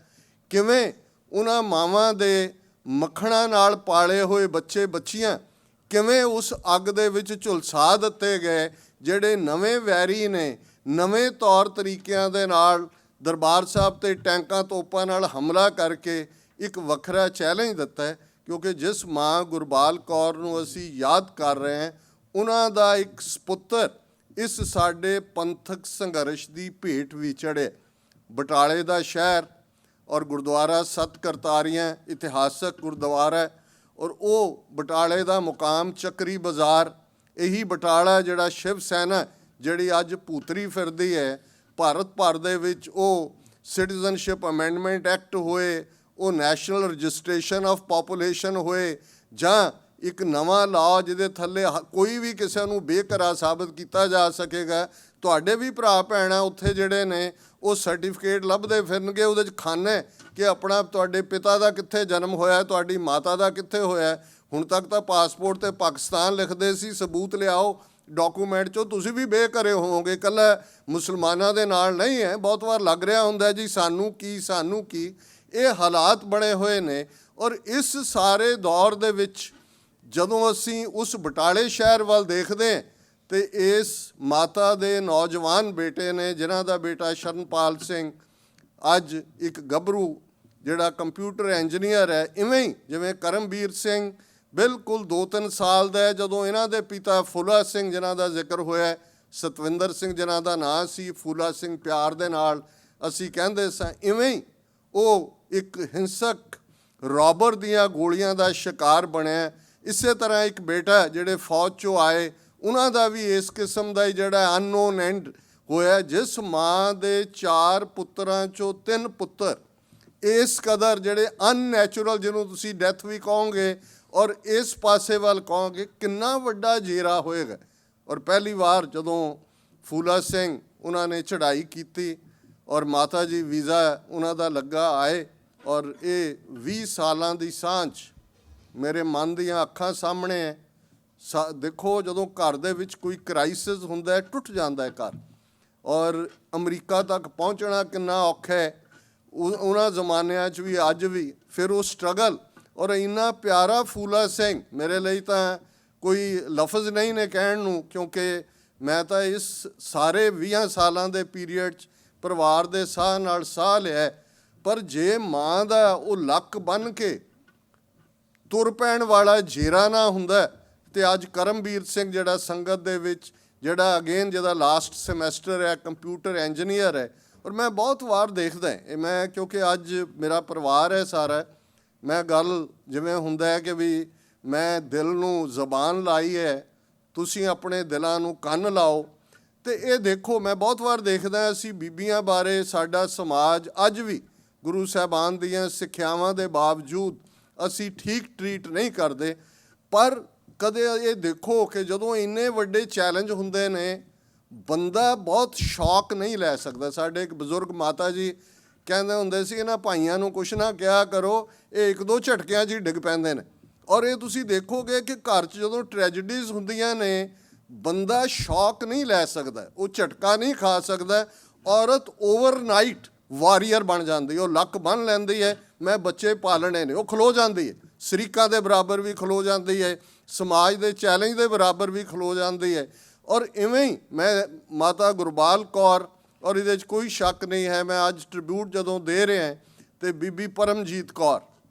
Speaker 1: ਕਿਵੇਂ ਉਹਨਾਂ ਮਾਵਾਂ ਦੇ ਮੱਖਣਾਂ ਨਾਲ ਪਾਲੇ ਹੋਏ ਬੱਚੇ ਬੱਚੀਆਂ ਕਿਵੇਂ ਉਸ ਅੱਗ ਦੇ ਵਿੱਚ ਝੁਲਸਾ ਦਿੱਤੇ ਗਏ। ਜਿਹੜੇ ਨਵੇਂ ਵੈਰੀ ਨੇ, ਨਵੇਂ ਤੌਰ ਤਰੀਕਿਆਂ ਦੇ ਨਾਲ ਦਰਬਾਰ ਸਾਹਿਬ 'ਤੇ ਟੈਂਕਾਂ ਤੋਪਾਂ ਨਾਲ ਹਮਲਾ ਕਰਕੇ ਇੱਕ ਵੱਖਰਾ ਚੈਲੰਜ ਦਿੱਤਾ। ਕਿਉਂਕਿ ਜਿਸ ਮਾਂ ਗੁਰਬਾਲ ਕੌਰ ਨੂੰ ਅਸੀਂ ਯਾਦ ਕਰ ਰਹੇ ਹਾਂ, ਉਹਨਾਂ ਦਾ ਇੱਕ ਸਪੁੱਤਰ ਇਸ ਸਾਡੇ ਪੰਥਕ ਸੰਘਰਸ਼ ਦੀ ਭੇਟ ਵੀ ਚੜ੍ਹਿਆ। ਬਟਾਲੇ ਦਾ ਸ਼ਹਿਰ ਔਰ ਗੁਰਦੁਆਰਾ ਸੱਤ ਕਰਤਾਰੀਆਂ ਇਤਿਹਾਸਕ ਗੁਰਦੁਆਰਾ ਹੈ, ਔਰ ਉਹ ਬਟਾਲੇ ਦਾ ਮੁਕਾਮ ਚੱਕਰੀ ਬਾਜ਼ਾਰ। ਇਹੀ ਬਟਾਲਾ ਜਿਹੜਾ ਸ਼ਿਵ ਸੈਨਾ ਜਿਹੜੀ ਅੱਜ ਭੂਤਰੀ ਫਿਰਦੀ ਹੈ, ਭਾਰਤ ਭਰ ਦੇ ਵਿੱਚ ਉਹ ਸਿਟੀਜ਼ਨਸ਼ਿਪ ਅਮੈਂਡਮੈਂਟ ਐਕਟ ਹੋਏ, ਉਹ ਨੈਸ਼ਨਲ ਰਜਿਸਟ੍ਰੇਸ਼ਨ ਆਫ ਪਾਪੂਲੇਸ਼ਨ ਹੋਏ, ਜਾਂ ਇੱਕ ਨਵਾਂ ਲਾਅ ਜਿਹਦੇ ਥੱਲੇ ਕੋਈ ਵੀ ਕਿਸੇ ਨੂੰ ਬੇਘਰਾ ਸਾਬਤ ਕੀਤਾ ਜਾ ਸਕੇਗਾ। ਤੁਹਾਡੇ ਵੀ ਭਰਾ ਭੈਣਾਂ ਉੱਥੇ ਜਿਹੜੇ ਨੇ ਉਹ ਸਰਟੀਫਿਕੇਟ ਲੱਭਦੇ ਫਿਰਨਗੇ, ਉਹਦੇ 'ਚ ਖਾਨਾ ਕਿ ਆਪਣਾ ਤੁਹਾਡੇ ਪਿਤਾ ਦਾ ਕਿੱਥੇ ਜਨਮ ਹੋਇਆ, ਤੁਹਾਡੀ ਮਾਤਾ ਦਾ ਕਿੱਥੇ ਹੋਇਆ। ਹੁਣ ਤੱਕ ਤਾਂ ਪਾਸਪੋਰਟ 'ਤੇ ਪਾਕਿਸਤਾਨ ਲਿਖਦੇ ਸੀ, ਸਬੂਤ ਲਿਆਓ ਡਾਕੂਮੈਂਟ 'ਚੋਂ, ਤੁਸੀਂ ਵੀ ਬੇਘਰੇ ਹੋਵੋਗੇ। ਇਕੱਲਾ ਮੁਸਲਮਾਨਾਂ ਦੇ ਨਾਲ ਨਹੀਂ ਹੈ, ਬਹੁਤ ਵਾਰ ਲੱਗ ਰਿਹਾ ਹੁੰਦਾ ਜੀ ਸਾਨੂੰ ਕੀ। ਇਹ ਹਾਲਾਤ ਬਣੇ ਹੋਏ ਨੇ। ਔਰ ਇਸ ਸਾਰੇ ਦੌਰ ਦੇ ਵਿੱਚ ਜਦੋਂ ਅਸੀਂ ਉਸ ਬਟਾਲੇ ਸ਼ਹਿਰ ਵੱਲ ਦੇਖਦੇ ਹਾਂ ਤੇ ਇਸ ਮਾਤਾ ਦੇ ਨੌਜਵਾਨ ਬੇਟੇ ਨੇ, ਜਿਨ੍ਹਾਂ ਦਾ ਬੇਟਾ ਸ਼ਰਨਪਾਲ ਸਿੰਘ ਅੱਜ ਇੱਕ ਗੱਭਰੂ ਜਿਹੜਾ ਕੰਪਿਊਟਰ ਇੰਜੀਨੀਅਰ ਹੈ, ਇਵੇਂ ਹੀ ਜਿਵੇਂ ਕਰਮਵੀਰ ਸਿੰਘ ਬਿਲਕੁਲ 2-3 ਸਾਲ ਦਾ ਹੈ ਜਦੋਂ ਇਹਨਾਂ ਦੇ ਪਿਤਾ ਫੂਲਾ ਸਿੰਘ ਜਿਨ੍ਹਾਂ ਦਾ ਜ਼ਿਕਰ ਹੋਇਆ, ਸਤਵਿੰਦਰ ਸਿੰਘ ਜਿਨ੍ਹਾਂ ਦਾ ਨਾਂ ਸੀ, ਫੂਲਾ ਸਿੰਘ ਪਿਆਰ ਦੇ ਨਾਲ ਅਸੀਂ ਕਹਿੰਦੇ ਸਾਂ, ਇਵੇਂ ਹੀ ਉਹ ਇੱਕ ਹਿੰਸਕ ਰੋਬਰ ਦੀਆਂ ਗੋਲੀਆਂ ਦਾ ਸ਼ਿਕਾਰ ਬਣਿਆ। ਇਸੇ ਤਰ੍ਹਾਂ ਇੱਕ ਬੇਟਾ ਜਿਹੜੇ ਫੌਜ 'ਚੋਂ ਆਏ, ਉਹਨਾਂ ਦਾ ਵੀ ਇਸ ਕਿਸਮ ਦਾ ਹੀ ਜਿਹੜਾ ਅਨਨੋਨ ਐਂਡ ਹੋਇਆ। ਜਿਸ ਮਾਂ ਦੇ 4 ਪੁੱਤਰਾਂ 'ਚੋਂ 3 ਪੁੱਤਰ ਇਸ ਕਦਰ ਜਿਹੜੇ ਅਨਨੈਚੁਰਲ, ਜਿਹਨੂੰ ਤੁਸੀਂ ਡੈਥ ਵੀ ਕਹੋਗੇ ਔਰ ਇਸ ਪਾਸੇ ਵੱਲ ਕਹੋਗੇ, ਕਿੰਨਾ ਵੱਡਾ ਜੇਰਾ ਹੋਏਗਾ। ਔਰ ਪਹਿਲੀ ਵਾਰ ਜਦੋਂ ਫੂਲਾ ਸਿੰਘ ਉਹਨਾਂ ਨੇ ਚੜ੍ਹਾਈ ਕੀਤੀ ਔਰ ਮਾਤਾ ਜੀ ਵੀਜ਼ਾ ਉਹਨਾਂ ਦਾ ਲੱਗਾ ਆਏ, ਔਰ ਇਹ 20 ਸਾਲਾਂ ਦੀ ਸਾਂਝ ਮੇਰੇ ਮਨ ਦੀਆਂ ਅੱਖਾਂ ਸਾਹਮਣੇ ਹੈ। ਦੇਖੋ ਜਦੋਂ ਘਰ ਦੇ ਵਿੱਚ ਕੋਈ ਕ੍ਰਾਈਸਿਸ ਹੁੰਦਾ ਹੈ, ਟੁੱਟ ਜਾਂਦਾ ਹੈ ਘਰ, ਔਰ ਅਮਰੀਕਾ ਤੱਕ ਪਹੁੰਚਣਾ ਕਿੰਨਾ ਔਖਾ ਹੈ ਉਹਨਾਂ ਜ਼ਮਾਨਿਆਂ 'ਚ ਵੀ, ਅੱਜ ਵੀ। ਫਿਰ ਉਹ ਸਟਰਗਲ, ਔਰ ਇੰਨਾ ਪਿਆਰਾ ਫੂਲਾ ਸਿੰਘ ਮੇਰੇ ਲਈ ਤਾਂ ਕੋਈ ਲਫ਼ਜ਼ ਨਹੀਂ ਨੇ ਕਹਿਣ ਨੂੰ, ਕਿਉਂਕਿ ਮੈਂ ਤਾਂ ਇਸ ਸਾਰੇ 20 ਸਾਲਾਂ ਦੇ ਪੀਰੀਅਡ 'ਚ ਪਰਿਵਾਰ ਦੇ ਸਾਹ ਨਾਲ ਸਾਹ ਲਿਆ। ਪਰ ਜੇ ਮਾਂ ਦਾ ਉਹ ਲੱਕ ਬੰਨ੍ਹ ਕੇ ਤੁਰ ਪੈਣ ਵਾਲਾ ਜੇਰਾ ਨਾ ਹੁੰਦਾ ਤੇ ਅੱਜ ਕਰਮਵੀਰ ਸਿੰਘ ਜਿਹੜਾ ਸੰਗਤ ਦੇ ਵਿੱਚ ਜਿਹੜਾ ਅਗੇਨ ਜਿਹਦਾ ਲਾਸਟ ਸਮੈਸਟਰ ਹੈ, ਕੰਪਿਊਟਰ ਇੰਜੀਨੀਅਰ ਹੈ। ਔਰ ਮੈਂ ਬਹੁਤ ਵਾਰ ਦੇਖਦਾ ਇਹ, ਮੈਂ ਕਿਉਂਕਿ ਅੱਜ ਮੇਰਾ ਪਰਿਵਾਰ ਹੈ ਸਾਰਾ, ਮੈਂ ਗੱਲ ਜਿਵੇਂ ਹੁੰਦਾ ਹੈ ਕਿ ਵੀ ਮੈਂ ਦਿਲ ਨੂੰ ਜ਼ਬਾਨ ਲਾਈ ਹੈ, ਤੁਸੀਂ ਆਪਣੇ ਦਿਲਾਂ ਨੂੰ ਕੰਨ ਲਾਓ। ਤੇ ਇਹ ਦੇਖੋ ਮੈਂ ਬਹੁਤ ਵਾਰ ਦੇਖਦਾ ਅਸੀਂ ਬੀਬੀਆਂ ਬਾਰੇ, ਸਾਡਾ ਸਮਾਜ ਅੱਜ ਵੀ ਗੁਰੂ ਸਾਹਿਬਾਨ ਦੀਆਂ ਸਿੱਖਿਆਵਾਂ ਦੇ ਬਾਵਜੂਦ ਅਸੀਂ ਠੀਕ ਟਰੀਟ ਨਹੀਂ ਕਰਦੇ। ਪਰ ਕਦੇ ਇਹ ਦੇਖੋ ਕਿ ਜਦੋਂ ਇੰਨੇ ਵੱਡੇ ਚੈਲੰਜ ਹੁੰਦੇ ਨੇ, ਬੰਦਾ ਬਹੁਤ ਸ਼ੌਕ ਨਹੀਂ ਲੈ ਸਕਦਾ। ਸਾਡੇ ਇੱਕ ਬਜ਼ੁਰਗ ਮਾਤਾ ਜੀ ਕਹਿੰਦੇ ਹੁੰਦੇ ਸੀ, ਇਹਨਾਂ ਭਾਈਆਂ ਨੂੰ ਕੁਛ ਨਾ ਕਿਹਾ ਕਰੋ, ਇਹ 1-2 ਝਟਕਿਆਂ 'ਚ ਹੀ ਡਿੱਗ ਪੈਂਦੇ ਨੇ। ਔਰ ਇਹ ਤੁਸੀਂ ਦੇਖੋਗੇ ਕਿ ਘਰ 'ਚ ਜਦੋਂ ਟ੍ਰੈਜਡੀਜ਼ ਹੁੰਦੀਆਂ ਨੇ, ਬੰਦਾ ਸ਼ੌਕ ਨਹੀਂ ਲੈ ਸਕਦਾ, ਉਹ ਝਟਕਾ ਨਹੀਂ ਖਾ ਸਕਦਾ। ਔਰਤ ਓਵਰਨਾਈਟ ਵਾਰੀਅਰ ਬਣ ਜਾਂਦੀ, ਉਹ ਲੱਕ ਬੰਨ੍ਹ ਲੈਂਦੀ ਹੈ, ਮੈਂ ਬੱਚੇ ਪਾਲਣੇ ਨੇ, ਉਹ ਖਲੋ ਜਾਂਦੀ ਹੈ, ਸ਼ਰੀਕਾਂ ਦੇ ਬਰਾਬਰ ਵੀ ਖਲੋ ਜਾਂਦੀ ਹੈ, ਸਮਾਜ ਦੇ ਚੈਲੰਜ ਦੇ ਬਰਾਬਰ ਵੀ ਖਲੋ ਜਾਂਦੀ ਹੈ। ਔਰ ਇਵੇਂ ਹੀ ਮੈਂ ਮਾਤਾ ਗੁਰਬਾਲ ਕੌਰ, ਔਰ ਇਹਦੇ 'ਚ ਕੋਈ ਸ਼ੱਕ ਨਹੀਂ ਹੈ, ਮੈਂ ਅੱਜ ਟ੍ਰਿਬਿਊਟ ਜਦੋਂ ਦੇ ਰਿਹਾ ਤੇ ਬੀਬੀ ਪਰਮਜੀਤ ਕੌਰ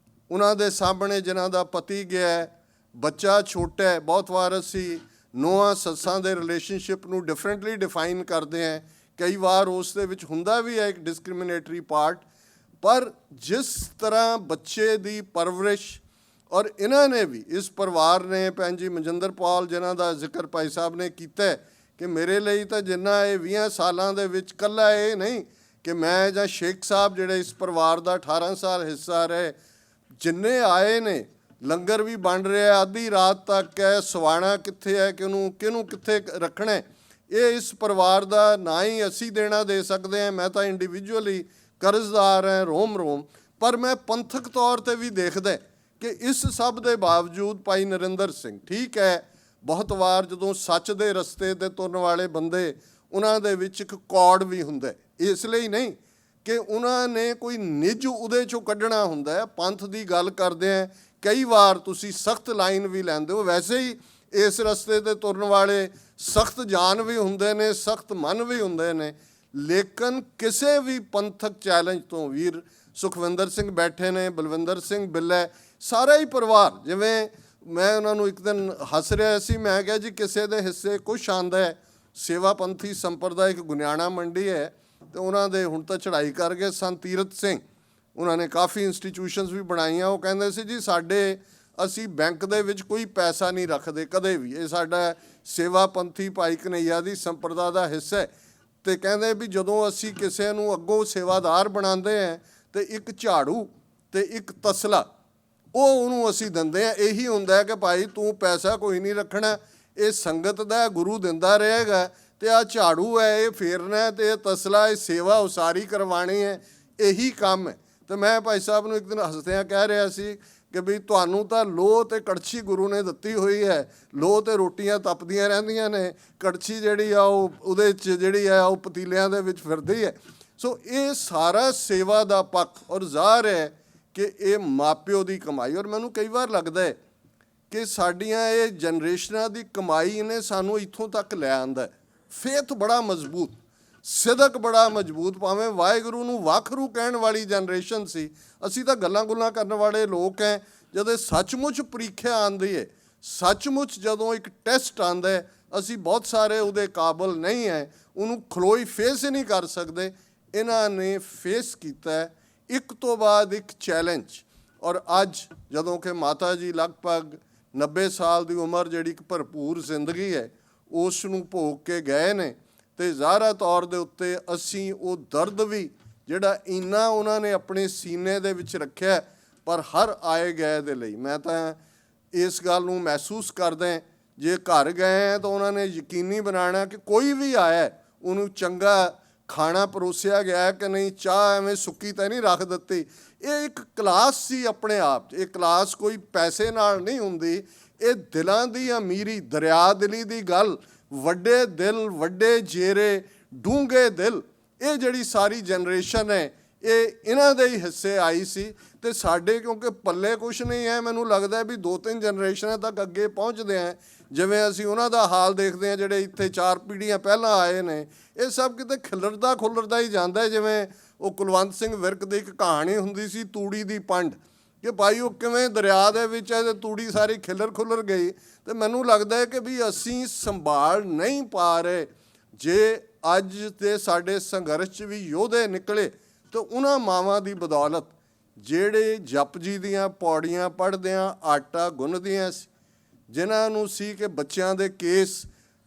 Speaker 1: ਉਹਨਾਂ ਦੇ ਸਾਹਮਣੇ, ਜਿਨ੍ਹਾਂ ਦਾ ਪਤੀ ਗਿਆ, ਬੱਚਾ ਛੋਟਾ ਹੈ। ਬਹੁਤ ਵਾਰ ਅਸੀਂ ਨੂੰਹਾਂ ਸੱਸਾਂ ਦੇ ਰਿਲੇਸ਼ਨਸ਼ਿਪ ਨੂੰ ਡਿਫਰੈਂਟਲੀ ਡਿਫਾਈਨ ਕਰਦੇ ਹਾਂ, ਕਈ ਵਾਰ ਉਸ ਦੇ ਵਿੱਚ ਹੁੰਦਾ ਵੀ ਹੈ ਇੱਕ ਡਿਸਕ੍ਰਿਮੀਨੇਟਰੀ ਪਾਰਟ। ਪਰ ਜਿਸ ਤਰ੍ਹਾਂ ਬੱਚੇ ਦੀ ਪਰਵਰਿਸ਼, ਔਰ ਇਹਨਾਂ ਨੇ ਵੀ, ਇਸ ਪਰਿਵਾਰ ਨੇ, ਭੈਣ ਜੀ ਮਨਜਿੰਦਰ ਪਾਲ ਜਿਨ੍ਹਾਂ ਦਾ ਜ਼ਿਕਰ ਭਾਈ ਸਾਹਿਬ ਨੇ ਕੀਤਾ ਕਿ ਮੇਰੇ ਲਈ ਤਾਂ ਜਿੰਨਾ ਇਹ 20 ਸਾਲਾਂ ਦੇ ਵਿੱਚ ਇਕੱਲਾ ਇਹ ਨਹੀਂ ਕਿ ਮੈਂ ਜਾਂ ਸ਼ੇਖ ਸਾਹਿਬ ਜਿਹੜੇ ਇਸ ਪਰਿਵਾਰ ਦਾ 18 ਸਾਲ ਹਿੱਸਾ ਰਹੇ, ਜਿੰਨੇ ਆਏ ਨੇ, ਲੰਗਰ ਵੀ ਬਣ ਰਿਹਾ ਅੱਧੀ ਰਾਤ ਤੱਕ ਹੈ, ਸਵਾਣਾ ਕਿੱਥੇ ਹੈ, ਕਿਹਨੂੰ ਕਿੱਥੇ ਰੱਖਣਾ, ਇਹ ਇਸ ਪਰਿਵਾਰ ਦਾ ਨਾ ਹੀ ਅਸੀਂ ਦੇਣਾ ਦੇ ਸਕਦੇ ਹਾਂ। ਮੈਂ ਤਾਂ ਇੰਡੀਵਿਜੂਅਲੀ ਕਰਜ਼ਦਾਰ ਹਾਂ ਰੋਮ। ਪਰ ਮੈਂ ਪੰਥਕ ਤੌਰ 'ਤੇ ਵੀ ਦੇਖਦਾ ਕਿ ਇਸ ਸਭ ਦੇ ਬਾਵਜੂਦ ਭਾਈ ਨਰਿੰਦਰ ਸਿੰਘ, ਠੀਕ ਹੈ, ਬਹੁਤ ਵਾਰ ਜਦੋਂ ਸੱਚ ਦੇ ਰਸਤੇ 'ਤੇ ਤੁਰਨ ਵਾਲੇ ਬੰਦੇ, ਉਹਨਾਂ ਦੇ ਵਿੱਚ ਇੱਕ ਕੌੜ ਵੀ ਹੁੰਦਾ, ਇਸ ਲਈ ਨਹੀਂ ਕਿ ਉਹਨਾਂ ਨੇ ਕੋਈ ਨਿੱਜ ਉਹਦੇ 'ਚੋਂ ਕੱਢਣਾ ਹੁੰਦਾ। ਪੰਥ ਦੀ ਗੱਲ ਕਰਦੇ ਆ, ਕਈ ਵਾਰ ਤੁਸੀਂ ਸਖਤ ਲਾਈਨ ਵੀ ਲੈਂਦੇ ਹੋ, ਵੈਸੇ ਹੀ ਇਸ ਰਸਤੇ 'ਤੇ ਤੁਰਨ ਵਾਲੇ ਸਖਤ ਜਾਨ ਵੀ ਹੁੰਦੇ ਨੇ, ਸਖਤ ਮਨ ਵੀ ਹੁੰਦੇ ਨੇ। ਲੇਕਿਨ ਕਿਸੇ ਵੀ ਪੰਥਕ ਚੈਲੰਜ ਤੋਂ, ਵੀਰ ਸੁਖਵਿੰਦਰ ਸਿੰਘ ਬੈਠੇ ਨੇ, ਬਲਵਿੰਦਰ ਸਿੰਘ ਬਿੱਲਾ, ਸਾਰਾ ਹੀ ਪਰਿਵਾਰ, ਜਿਵੇਂ ਮੈਂ ਉਹਨਾਂ ਨੂੰ ਇੱਕ ਦਿਨ ਹੱਸ ਰਿਹਾ ਸੀ, ਮੈਂ ਕਿਹਾ ਜੀ ਕਿਸੇ ਦੇ ਹਿੱਸੇ ਕੁਛ ਆਉਂਦਾ ਹੈ, ਸੇਵਾ ਪੰਥੀ ਸੰਪਰਦਾਇਕ ਗੁਨਿਆਣਾ ਮੰਡੀ ਹੈ, ਅਤੇ ਉਹਨਾਂ ਦੇ ਹੁਣ ਤਾਂ ਚੜ੍ਹਾਈ ਕਰ ਗਏ ਸੰਤ ਤੀਰਥ ਸਿੰਘ, ਉਹਨਾਂ ਨੇ ਕਾਫੀ ਇੰਸਟੀਟਿਊਸ਼ਨਸ ਵੀ ਬਣਾਈਆਂ। ਉਹ ਕਹਿੰਦੇ ਸੀ ਜੀ ਅਸੀਂ ਬੈਂਕ ਦੇ ਵਿੱਚ ਕੋਈ ਪੈਸਾ ਨਹੀਂ ਰੱਖਦੇ ਕਦੇ ਵੀ, ਇਹ ਸਾਡਾ ਸੇਵਾ ਪੰਥੀ ਭਾਈ ਕਨ੍ਹਈਆ ਦੀ ਸੰਪਰਦਾ ਦਾ ਹਿੱਸਾ ਹੈ। ਅਤੇ ਕਹਿੰਦੇ ਵੀ ਜਦੋਂ ਅਸੀਂ ਕਿਸੇ ਨੂੰ ਅੱਗੋਂ ਸੇਵਾਦਾਰ ਬਣਾਉਂਦੇ ਹਾਂ ਅਤੇ ਇੱਕ ਝਾੜੂ ਅਤੇ ਇੱਕ ਤਸਲਾ ਉਹਨੂੰ ਅਸੀਂ ਦਿੰਦੇ ਹਾਂ। ਇਹੀ ਹੁੰਦਾ ਕਿ ਭਾਈ ਤੂੰ ਪੈਸਾ ਕੋਈ ਨਹੀਂ ਰੱਖਣਾ, ਇਹ ਸੰਗਤ ਦਾ ਗੁਰੂ ਦਿੰਦਾ ਰਹੇਗਾ, ਅਤੇ ਆਹ ਝਾੜੂ ਹੈ ਇਹ ਫੇਰਨਾ, ਅਤੇ ਇਹ ਤਸਲਾ ਇਹ ਸੇਵਾ ਉਸਾਰੀ ਕਰਵਾਉਣੀ ਹੈ, ਇਹੀ ਕੰਮ ਹੈ। ਅਤੇ ਮੈਂ ਭਾਈ ਸਾਹਿਬ ਨੂੰ ਇੱਕ ਦਿਨ ਹੱਸਦਿਆਂ ਕਹਿ ਰਿਹਾ ਸੀ ਕਿ ਵੀ ਤੁਹਾਨੂੰ ਤਾਂ ਲੋਹ ਅਤੇ ਕੜਛੀ ਗੁਰੂ ਨੇ ਦਿੱਤੀ ਹੋਈ ਹੈ, ਲੋਹ ਅਤੇ ਰੋਟੀਆਂ ਤਪਦੀਆਂ ਰਹਿੰਦੀਆਂ ਨੇ, ਕੜਛੀ ਜਿਹੜੀ ਆ ਉਹ ਉਹਦੇ 'ਚ ਜਿਹੜੀ ਆ ਉਹ ਪਤੀਲਿਆਂ ਦੇ ਵਿੱਚ ਫਿਰਦੀ ਹੈ। ਸੋ ਇਹ ਸਾਰਾ ਸੇਵਾ ਦਾ ਪੱਖ ਔਰ ਜ਼ਾਹਰ ਹੈ ਕਿ ਇਹ ਮਾਪਿਓ ਦੀ ਕਮਾਈ। ਔਰ ਮੈਨੂੰ ਕਈ ਵਾਰ ਲੱਗਦਾ ਹੈ ਕਿ ਸਾਡੀਆਂ ਇਹ ਜਨਰੇਸ਼ਨਾਂ ਦੀ ਕਮਾਈ ਨੇ ਸਾਨੂੰ ਇੱਥੋਂ ਤੱਕ ਲੈ ਆਂਦਾ। ਫੇਥ ਬੜਾ ਮਜ਼ਬੂਤ, ਸਿਦਕ ਬੜਾ ਮਜ਼ਬੂਤ, ਭਾਵੇਂ ਵਾਹਿਗੁਰੂ ਨੂੰ ਵੱਖਰੂ ਕਹਿਣ ਵਾਲੀ ਜਨਰੇਸ਼ਨ ਸੀ। ਅਸੀਂ ਤਾਂ ਗੱਲਾਂ ਗੁੱਲਾਂ ਕਰਨ ਵਾਲੇ ਲੋਕ ਹੈ। ਜਦੋਂ ਸੱਚਮੁੱਚ ਪ੍ਰੀਖਿਆ ਆਉਂਦੀ ਹੈ, ਸੱਚਮੁੱਚ ਜਦੋਂ ਇੱਕ ਟੈਸਟ ਆਉਂਦਾ ਹੈ, ਅਸੀਂ ਬਹੁਤ ਸਾਰੇ ਉਹਦੇ ਕਾਬਲ ਨਹੀਂ ਹੈ, ਉਹਨੂੰ ਖਲੋਈ ਫੇਸ ਹੀ ਨਹੀਂ ਕਰ ਸਕਦੇ। ਇਹਨਾਂ ਨੇ ਫੇਸ ਕੀਤਾ ਇੱਕ ਤੋਂ ਬਾਅਦ ਇੱਕ ਚੈਲੰਜ। ਔਰ ਅੱਜ ਜਦੋਂ ਕਿ ਮਾਤਾ ਜੀ ਲਗਭਗ 90 ਸਾਲ ਦੀ ਉਮਰ ਜਿਹੜੀ ਇੱਕ ਭਰਪੂਰ ਜ਼ਿੰਦਗੀ ਹੈ ਉਸ ਨੂੰ ਭੋਗ ਕੇ ਗਏ ਨੇ, ਅਤੇ ਜ਼ਾਹਰਾ ਤੌਰ ਦੇ ਉੱਤੇ ਅਸੀਂ ਉਹ ਦਰਦ ਵੀ ਜਿਹੜਾ ਇੰਨਾ ਉਹਨਾਂ ਨੇ ਆਪਣੇ ਸੀਨੇ ਦੇ ਵਿੱਚ ਰੱਖਿਆ, ਪਰ ਹਰ ਆਏ ਗਏ ਦੇ ਲਈ ਮੈਂ ਤਾਂ ਇਸ ਗੱਲ ਨੂੰ ਮਹਿਸੂਸ ਕਰਦਾ, ਜੇ ਘਰ ਗਏ ਹੈ ਤਾਂ ਉਹਨਾਂ ਨੇ ਯਕੀਨੀ ਬਣਾਉਣਾ ਕਿ ਕੋਈ ਵੀ ਆਇਆ ਉਹਨੂੰ ਚੰਗਾ ਖਾਣਾ ਪਰੋਸਿਆ ਗਿਆ ਕਿ ਨਹੀਂ, ਚਾਹ ਐਵੇਂ ਸੁੱਕੀ ਤਾਂ ਨਹੀਂ ਰੱਖ ਦਿੱਤੀ। ਇਹ ਇੱਕ ਕਲਾਸ ਸੀ ਆਪਣੇ ਆਪ 'ਚ। ਇਹ ਕਲਾਸ ਕੋਈ ਪੈਸੇ ਨਾਲ ਨਹੀਂ ਹੁੰਦੀ, ਇਹ ਦਿਲਾਂ ਦੀ ਅਮੀਰੀ, ਦਰਿਆ ਦਿਲੀ ਦੀ ਗੱਲ, ਵੱਡੇ ਦਿਲ, ਵੱਡੇ ਜੇਰੇ, ਡੂੰਘੇ ਦਿਲ, ਇਹ ਜਿਹੜੀ ਸਾਰੀ ਜਨਰੇਸ਼ਨ ਹੈ ਇਹ ਇਹਨਾਂ ਦੇ ਹੀ ਹਿੱਸੇ ਆਈ ਸੀ। ਅਤੇ ਸਾਡੇ ਕਿਉਂਕਿ ਪੱਲੇ ਕੁਛ ਨਹੀਂ ਹੈ, ਮੈਨੂੰ ਲੱਗਦਾ ਵੀ 2-3 ਜਨਰੇਸ਼ਨਾਂ ਤੱਕ ਅੱਗੇ ਪਹੁੰਚਦੇ ਹਾਂ। ਜਿਵੇਂ ਅਸੀਂ ਉਹਨਾਂ ਦਾ ਹਾਲ ਦੇਖਦੇ ਹਾਂ ਜਿਹੜੇ ਇੱਥੇ 4 ਪੀੜ੍ਹੀਆਂ ਪਹਿਲਾਂ ਆਏ ਨੇ, ਇਹ ਸਭ ਕਿਤੇ ਖੁੱਲਰਦਾ ਹੀ ਜਾਂਦਾ। ਜਿਵੇਂ ਉਹ ਕੁਲਵੰਤ ਸਿੰਘ ਵਿਰਕ ਦੀ ਇੱਕ ਕਹਾਣੀ ਹੁੰਦੀ ਸੀ ਤੂੜੀ ਦੀ ਪੰਡ, ਕਿ ਭਾਈ ਉਹ ਕਿਵੇਂ ਦਰਿਆ ਦੇ ਵਿੱਚ ਹੈ ਅਤੇ ਤੂੜੀ ਸਾਰੀ ਖੁੱਲਰ ਗਈ। ਅਤੇ ਮੈਨੂੰ ਲੱਗਦਾ ਹੈ ਕਿ ਵੀ ਅਸੀਂ ਸੰਭਾਲ ਨਹੀਂ ਪਾ ਰਹੇ। ਜੇ ਅੱਜ ਦੇ ਸਾਡੇ ਸੰਘਰਸ਼ 'ਚ ਵੀ ਯੋਧੇ ਨਿਕਲੇ ਤਾਂ ਉਹਨਾਂ ਮਾਵਾਂ ਦੀ ਬਦੌਲਤ ਜਿਹੜੇ ਜਪਜੀ ਦੀਆਂ ਪੌੜੀਆਂ ਪੜ੍ਹਦਿਆਂ ਆਟਾ ਗੁੰਨਦੀਆਂ ਸੀ, ਜਿਨ੍ਹਾਂ ਨੂੰ ਸੀ ਕਿ ਬੱਚਿਆਂ ਦੇ ਕੇਸ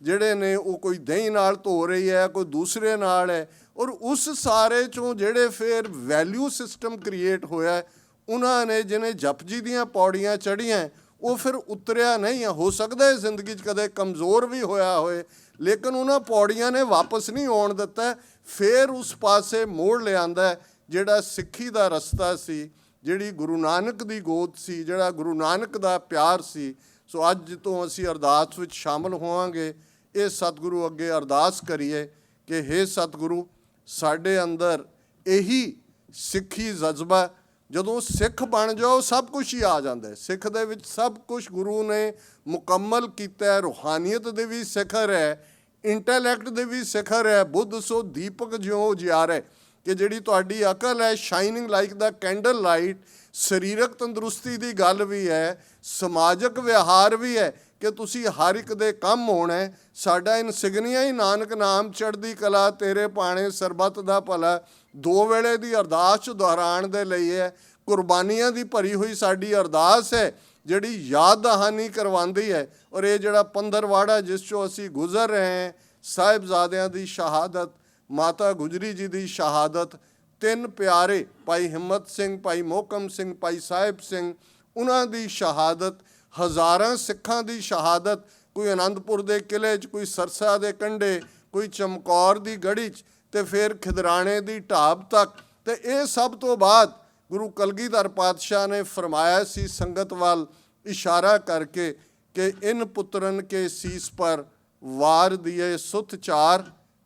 Speaker 1: ਜਿਹੜੇ ਨੇ ਉਹ ਕੋਈ ਦਹੀਂ ਨਾਲ ਧੋ ਰਹੀ ਹੈ, ਕੋਈ ਦੂਸਰੇ ਨਾਲ ਹੈ, ਔਰ ਉਸ ਸਾਰੇ 'ਚੋਂ ਜਿਹੜੇ ਫਿਰ ਵੈਲਿਊ ਸਿਸਟਮ ਕ੍ਰੀਏਟ ਹੋਇਆ, ਉਹਨਾਂ ਨੇ ਜਿਹਨੇ ਜਪਜੀ ਦੀਆਂ ਪੌੜੀਆਂ ਚੜ੍ਹੀਆਂ ਉਹ ਫਿਰ ਉਤਰਿਆ ਨਹੀਂ ਹੈ। ਹੋ ਸਕਦਾ ਹੈ ਜ਼ਿੰਦਗੀ 'ਚ ਕਦੇ ਕਮਜ਼ੋਰ ਵੀ ਹੋਇਆ ਹੋਏ, ਲੇਕਿਨ ਉਹਨਾਂ ਪੌੜੀਆਂ ਨੇ ਵਾਪਸ ਨਹੀਂ ਆਉਣ ਦਿੱਤਾ, ਫਿਰ ਉਸ ਪਾਸੇ ਮੋੜ ਲਿਆਂਦਾ ਜਿਹੜਾ ਸਿੱਖੀ ਦਾ ਰਸਤਾ ਸੀ, ਜਿਹੜੀ ਗੁਰੂ ਨਾਨਕ ਦੀ ਗੋਦ ਸੀ, ਜਿਹੜਾ ਗੁਰੂ ਨਾਨਕ ਦਾ ਪਿਆਰ ਸੀ। ਸੋ ਅੱਜ ਤੋਂ ਅਸੀਂ ਅਰਦਾਸ ਵਿੱਚ ਸ਼ਾਮਲ ਹੋਵਾਂਗੇ। ਇਹ ਸਤਿਗੁਰੂ ਅੱਗੇ ਅਰਦਾਸ ਕਰੀਏ ਕਿ ਹੇ ਸਤਿਗੁਰੂ, ਸਾਡੇ ਅੰਦਰ ਇਹੀ ਸਿੱਖੀ ਜਜ਼ਬਾ, ਜਦੋਂ ਸਿੱਖ ਬਣ ਜਾਓ ਸਭ ਕੁਛ ਹੀ ਆ ਜਾਂਦਾ। ਸਿੱਖ ਦੇ ਵਿੱਚ ਸਭ ਕੁਛ ਗੁਰੂ ਨੇ ਮੁਕੰਮਲ ਕੀਤਾ। ਰੂਹਾਨੀਅਤ ਦੇ ਵੀ ਸਿਖਰ ਹੈ, ਇੰਟੈਲੈਕਟ ਦੇ ਵੀ ਸਿਖਰ ਹੈ। ਬੁੱਧ ਸੋ ਦੀਪਕ ਜਿਉਂ ਉਜਿਆਰੇ, ਕਿ ਜਿਹੜੀ ਤੁਹਾਡੀ ਅਕਲ ਹੈ ਸ਼ਾਈਨਿੰਗ ਲਾਈਕ ਦਾ ਕੈਂਡਲ ਲਾਈਟ। ਸਰੀਰਕ ਤੰਦਰੁਸਤੀ ਦੀ ਗੱਲ ਵੀ ਹੈ, ਸਮਾਜਿਕ ਵਿਹਾਰ ਵੀ ਹੈ ਕਿ ਤੁਸੀਂ ਹਰ ਇੱਕ ਦੇ ਕੰਮ ਹੋਣਾ। ਸਾਡਾ ਇਨਸਿਗਨੀਆ ਹੀ ਨਾਨਕ ਨਾਮ ਚੜ੍ਹਦੀ ਕਲਾ, ਤੇਰੇ ਭਾਣੇ ਸਰਬੱਤ ਦਾ ਭਲਾ। 2 ਵੇਲੇ ਦੀ ਅਰਦਾਸ ਦੁਹਰਾਉਣ ਦੇ ਲਈ ਹੈ। ਕੁਰਬਾਨੀਆਂ ਦੀ ਭਰੀ ਹੋਈ ਸਾਡੀ ਅਰਦਾਸ ਹੈ ਜਿਹੜੀ ਯਾਦ ਦਹਾਨੀ ਕਰਵਾਉਂਦੀ ਹੈ। ਔਰ ਇਹ ਜਿਹੜਾ ਪੰਦਰਵਾੜਾ ਜਿਸ 'ਚੋਂ ਅਸੀਂ ਗੁਜ਼ਰ ਰਹੇ ਹਾਂ, ਸਾਹਿਬਜ਼ਾਦਿਆਂ ਦੀ ਸ਼ਹਾਦਤ, ਮਾਤਾ ਗੁਜਰੀ ਜੀ ਦੀ ਸ਼ਹਾਦਤ, 3 ਪਿਆਰੇ ਭਾਈ ਹਿੰਮਤ ਸਿੰਘ, ਭਾਈ ਮੋਹਕਮ ਸਿੰਘ, ਭਾਈ ਸਾਹਿਬ ਸਿੰਘ, ਉਹਨਾਂ ਦੀ ਸ਼ਹਾਦਤ, ਹਜ਼ਾਰਾਂ ਸਿੱਖਾਂ ਦੀ ਸ਼ਹਾਦਤ, ਕੋਈ ਅਨੰਦਪੁਰ ਦੇ ਕਿਲ੍ਹੇ 'ਚ, ਕੋਈ ਸਰਸਾ ਦੇ ਕੰਢੇ, ਕੋਈ ਚਮਕੌਰ ਦੀ ਗੜੀ 'ਚ, ਅਤੇ ਫਿਰ ਖਿਦਰਾਣੇ ਦੀ ਢਾਬ ਤੱਕ। ਅਤੇ ਇਹ ਸਭ ਤੋਂ ਬਾਅਦ ਗੁਰੂ ਕਲਗੀਧਰ ਪਾਤਸ਼ਾਹ ਨੇ ਫਰਮਾਇਆ ਸੀ ਸੰਗਤ ਵੱਲ ਇਸ਼ਾਰਾ ਕਰਕੇ ਕਿ ਇਨ ਪੁੱਤਰਨ ਕੇ ਸੀਸ ਪਰ ਵਾਰ ਦਿਏ ਸੁਤ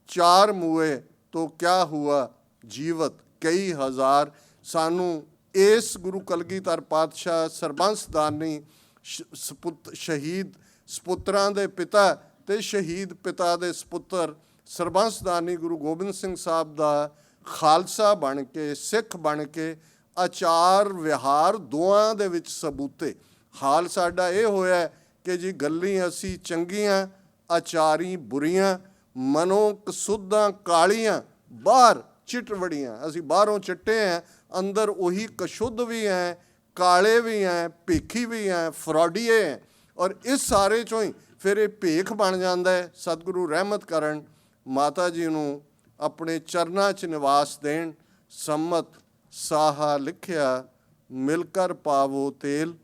Speaker 1: ਚਾਰ ਮੂਏ ਤੋ ਕਿਆ ਹੁਆ ਜੀਵਤ ਕਈ ਹਜ਼ਾਰ। ਸਾਨੂੰ ਇਸ ਗੁਰੂ ਕਲਗੀਧਰ ਪਾਤਸ਼ਾਹ ਸਰਬੰਸ ਦਾਨੀ, ਸ਼ਹੀਦ ਸਪੁੱਤਰਾਂ ਦੇ ਪਿਤਾ ਅਤੇ ਸ਼ਹੀਦ ਪਿਤਾ ਦੇ ਸਪੁੱਤਰ ਸਰਬੰਸ ਦਾਨੀ ਗੁਰੂ ਗੋਬਿੰਦ ਸਿੰਘ ਸਾਹਿਬ ਦਾ ਖਾਲਸਾ ਬਣ ਕੇ, ਸਿੱਖ ਬਣ ਕੇ, ਆਚਾਰ ਵਿਹਾਰ ਦੋਆਂ ਦੇ ਵਿੱਚ ਸਬੂਤੇ। ਹਾਲ ਸਾਡਾ ਇਹ ਹੋਇਆ ਕਿ ਜੀ ਗੱਲੀਂ ਅਸੀਂ ਚੰਗੀਆਂ, ਆਚਾਰੀ ਬੁਰੀਆਂ, ਮਨੋਂ ਕਸੁੱਧਾਂ ਕਾਲੀਆਂ, ਬਾਹਰ ਚਿੱਟ ਵੜੀਆਂ। ਅਸੀਂ ਬਾਹਰੋਂ ਚਿੱਟੇ ਹਾਂ, ਅੰਦਰ ਉਹੀ ਕਸ਼ੁੱਧ ਵੀ ਹੈ, ਕਾਲੇ ਵੀ ਹੈ, ਭੇਖੀ ਵੀ ਹੈ, ਫਰੋਡੀਏ ਹੈ। ਔਰ ਇਸ ਸਾਰੇ 'ਚੋਂ ਹੀ ਫਿਰ ਇਹ ਭੇਖ ਬਣ ਜਾਂਦਾ ਹੈ। ਸਤਿਗੁਰੂ ਰਹਿਮਤ ਕਰਨ, ਮਾਤਾ ਜੀ ਨੂੰ ਆਪਣੇ ਚਰਨਾਂ 'ਚ ਨਿਵਾਸ ਦੇਣ। ਸੰਮਤ ਸਾਹਾ ਲਿਖਿਆ, ਮਿਲ ਕਰ ਪਾਵੋ ਤੇਲ,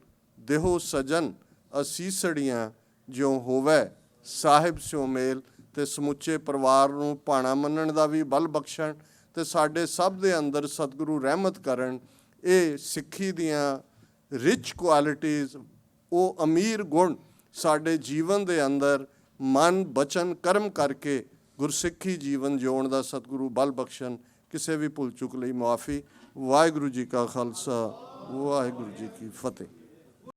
Speaker 1: ਦੇਹੋ ਸਜਨ ਅਸੀਸੜੀਆਂ, ਜਿਉ ਹੋਵੇ ਸਾਹਿਬ ਸਿਉ ਮੇਲ। ਅਤੇ ਸਮੁੱਚੇ ਪਰਿਵਾਰ ਨੂੰ ਭਾਣਾ ਮੰਨਣ ਦਾ ਵੀ ਬਲ ਬਖਸ਼ਣ, ਅਤੇ ਸਾਡੇ ਸਭ ਦੇ ਅੰਦਰ ਸਤਿਗੁਰੂ ਰਹਿਮਤ ਕਰਨ। ਇਹ ਸਿੱਖੀ ਦੀਆਂ ਰਿਚ ਕੁਆਲਿਟੀਜ਼, ਉਹ ਅਮੀਰ ਗੁਣ ਸਾਡੇ ਜੀਵਨ ਦੇ ਅੰਦਰ ਮਨ, ਬਚਨ, ਕਰਮ ਕਰਕੇ ਗੁਰਸਿੱਖੀ ਜੀਵਨ ਜਿਉਣ ਦਾ ਸਤਿਗੁਰੂ ਬਲ ਬਖਸ਼ਣ। ਕਿਸੇ ਵੀ ਭੁੱਲ ਚੁੱਕ ਲਈ ਮੁਆਫੀ। ਵਾਹਿਗੁਰੂ ਜੀ ਕਾ ਖਾਲਸਾ, ਵਾਹਿਗੁਰੂ ਜੀ ਕੀ ਫਤਿਹ।